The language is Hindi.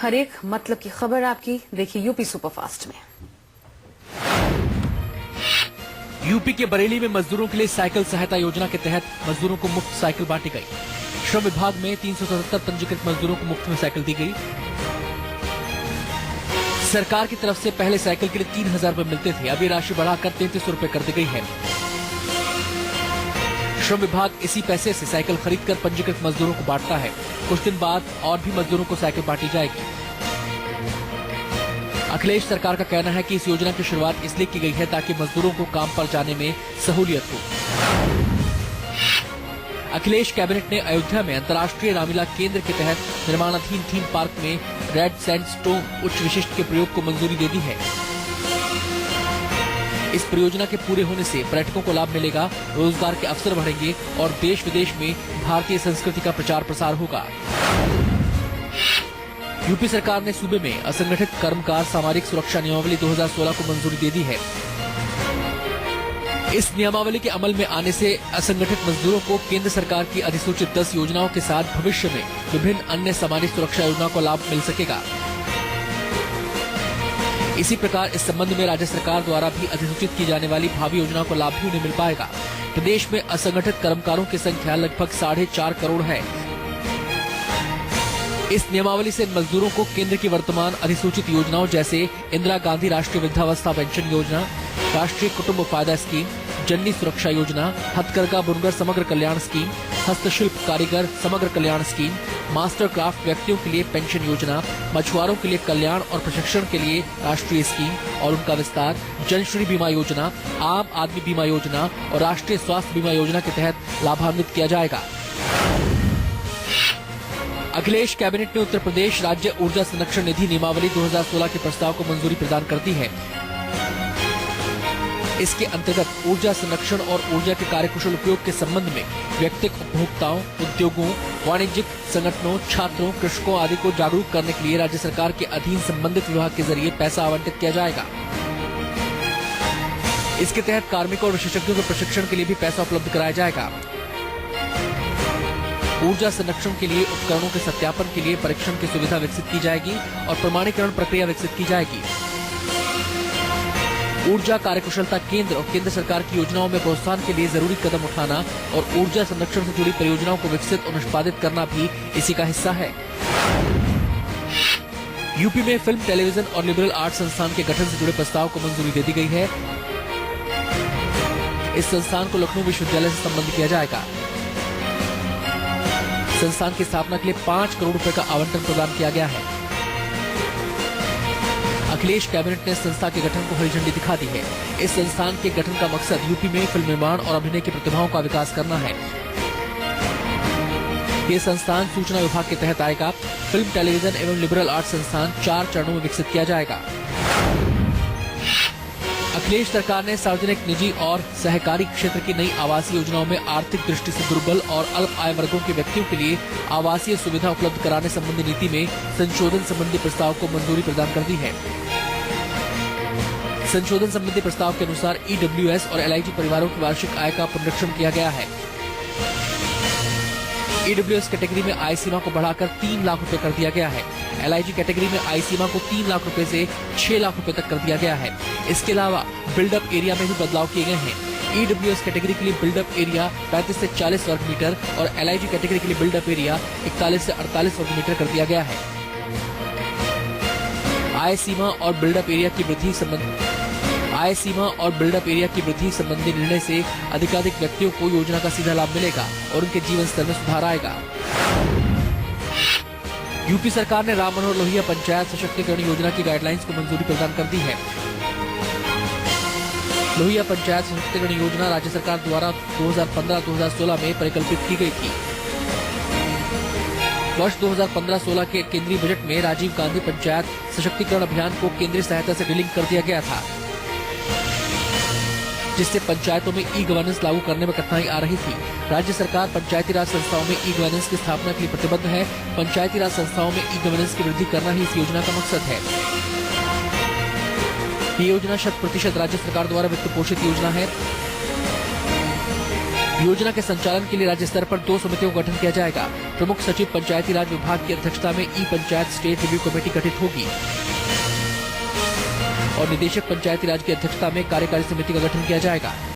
हर एक मतलब की खबर आपकी, देखिए यूपी सुपरफास्ट में। यूपी के बरेली में मजदूरों के लिए साइकिल सहायता योजना के तहत मजदूरों को मुफ्त साइकिल बांटी गई। श्रम विभाग में 377 पंजीकृत मजदूरों को मुफ्त में साइकिल दी गई। सरकार की तरफ से पहले साइकिल के लिए 3,000 रुपए मिलते थे, अब ये राशि बढ़ाकर 3300 रुपए कर दी गई है। श्रम विभाग इसी पैसे से साइकिल खरीदकर पंजीकृत मजदूरों को बांटता है। कुछ दिन बाद और भी मजदूरों को साइकिल बांटी जाएगी। अखिलेश सरकार का कहना है कि इस योजना की शुरुआत इसलिए की गई है ताकि मजदूरों को काम पर जाने में सहूलियत हो। अखिलेश कैबिनेट ने अयोध्या में अंतर्राष्ट्रीय रामलीला केंद्र के तहत निर्माणाधीन थीम पार्क में रेड सैंडस्टोन उच्च विशिष्ट के प्रयोग को मंजूरी दे दी है। इस परियोजना के पूरे होने से पर्यटकों को लाभ मिलेगा, रोजगार के अवसर बढ़ेंगे और देश विदेश में भारतीय संस्कृति का प्रचार प्रसार होगा। यूपी सरकार ने सूबे में असंगठित कर्मकार सामरिक सुरक्षा नियमावली 2016 को मंजूरी दे दी है। इस नियमावली के अमल में आने से असंगठित मजदूरों को केंद्र सरकार की अधिसूचित 10 योजनाओं के साथ भविष्य में विभिन्न अन्य सामाजिक सुरक्षा योजनाओं का लाभ मिल सकेगा। इसी प्रकार इस संबंध में राज्य सरकार द्वारा भी अधिसूचित की जाने वाली भावी योजनाओं का लाभ भी उन्हें मिल पाएगा। प्रदेश में असंगठित कर्मकारों की संख्या लगभग 4.5 करोड़ है। इस नियमावली से मजदूरों को केंद्र की वर्तमान अधिसूचित योजनाओं जैसे इंदिरा गांधी राष्ट्रीय वृद्धावस्था पेंशन योजना, राष्ट्रीय कुटुंब फायदा स्कीम, जननी सुरक्षा योजना, हथकरघा बुनकर समग्र कल्याण स्कीम, हस्तशिल्प कारीगर समग्र कल्याण स्कीम, मास्टर क्राफ्ट व्यक्तियों के लिए पेंशन योजना, मछुआरों के लिए कल्याण और प्रशिक्षण के लिए राष्ट्रीय स्कीम और उनका विस्तार, जनश्री बीमा योजना, आम आदमी बीमा योजना और राष्ट्रीय स्वास्थ्य बीमा योजना के तहत लाभान्वित किया जाएगा। अखिलेश कैबिनेट ने उत्तर प्रदेश राज्य ऊर्जा संरक्षण निधि नियमावली 2016 के प्रस्ताव को मंजूरी प्रदान कर दी है। इसके अंतर्गत ऊर्जा संरक्षण और ऊर्जा के कार्यकुशल उपयोग के संबंध में व्यक्तिगत उपभोक्ताओं, उद्योगों, वाणिज्यिक संगठनों, छात्रों, कृषकों आदि को जागरूक करने के लिए राज्य सरकार के अधीन संबंधित विभाग के जरिए पैसा आवंटित किया जाएगा। इसके तहत कार्मिकों और विशेषज्ञों के प्रशिक्षण के लिए भी पैसा उपलब्ध कराया जाएगा। ऊर्जा संरक्षण के लिए उपकरणों के सत्यापन के लिए परीक्षण की सुविधा विकसित की जाएगी और प्रमाणीकरण प्रक्रिया विकसित की जाएगी। ऊर्जा कार्यकुशलता केंद्र और केंद्र सरकार की योजनाओं में प्रोत्साहन के लिए जरूरी कदम उठाना और ऊर्जा संरक्षण से जुड़ी परियोजनाओं को विकसित और निष्पादित करना भी इसी का हिस्सा है। यूपी में फिल्म, टेलीविजन और लिबरल आर्ट संस्थान के गठन से जुड़े प्रस्ताव को मंजूरी दे दी गई है। इस संस्थान को लखनऊ विश्वविद्यालय से संबद्ध किया जाएगा। संस्थान की स्थापना के लिए 5 करोड़ रुपए का आवंटन प्रदान किया गया है। अखिलेश कैबिनेट ने संस्था के गठन को हरी झंडी दिखा दी है। इस संस्थान के गठन का मकसद यूपी में फिल्म निर्माण और अभिनय की प्रतिभाओं का विकास करना है। ये संस्थान सूचना विभाग के तहत आएगा। फिल्म, टेलीविजन एवं लिबरल आर्ट संस्थान 4 चरणों में विकसित किया जाएगा। अखिलेश सरकार ने सार्वजनिक, निजी और सहकारी क्षेत्र की नई आवासीय योजनाओं में आर्थिक दृष्टि से दुर्बल और अल्प आय वर्गों के व्यक्तियों के लिए आवासीय सुविधा उपलब्ध कराने संबंधी नीति में संशोधन संबंधी प्रस्ताव को मंजूरी प्रदान कर दी है। संशोधन संबंधी प्रस्ताव के अनुसार ईडब्ल्यूएस और एलआईजी परिवारों की वार्षिक आय का पुनरीक्षण किया गया है। ईडब्ल्यूएस कैटेगरी में आय सीमा को बढ़ाकर 3 लाख रुपए कर दिया गया है। एलआईजी कैटेगरी में आय सीमा को 3 लाख रुपए से 6 लाख रुपए तक कर दिया गया है। इसके अलावा बिल्डअप एरिया में भी बदलाव किए गए हैं। ईडब्ल्यूएस कैटेगरी के लिए बिल्डअप एरिया 35 से 40 वर्ग मीटर और एलआईजी कैटेगरी के लिए बिल्डअप एरिया 41 से 48 वर्ग मीटर कर दिया गया है। आय सीमा और बिल्डअप एरिया की वृद्धि संबंधी निर्णय से अधिकाधिक व्यक्तियों को योजना का सीधा लाभ मिलेगा और उनके जीवन स्तर में सुधार आएगा। यूपी सरकार ने राम मनोहर लोहिया पंचायत सशक्तिकरण योजना की गाइडलाइंस को मंजूरी प्रदान कर दी है। लोहिया पंचायत सशक्तिकरण योजना राज्य सरकार द्वारा 2015-2016 में परिकल्पित की गई थी। वर्ष 2015-16 के केंद्रीय बजट में राजीव गांधी पंचायत सशक्तिकरण अभियान को केंद्रीय सहायता से डिलिंक कर दिया गया था, जिससे पंचायतों में ई गवर्नेंस लागू करने में कठिनाई आ रही थी। राज्य सरकार पंचायती राज संस्थाओं में ई गवर्नेंस की स्थापना के लिए प्रतिबद्ध है। पंचायती राज संस्थाओं में ई गवर्नेंस की वृद्धि करना ही इस योजना का मकसद है। ये योजना 100% राज्य सरकार द्वारा वित्त पोषित योजना है। योजना के संचालन के लिए राज्य स्तर पर 2 समितियों का गठन किया जाएगा। प्रमुख सचिव पंचायती राज विभाग की अध्यक्षता में ई पंचायत स्टेट रिव्यू कमेटी गठित होगी और निदेशक पंचायती राज की अध्यक्षता में कार्यकारी समिति का गठन किया जाएगा।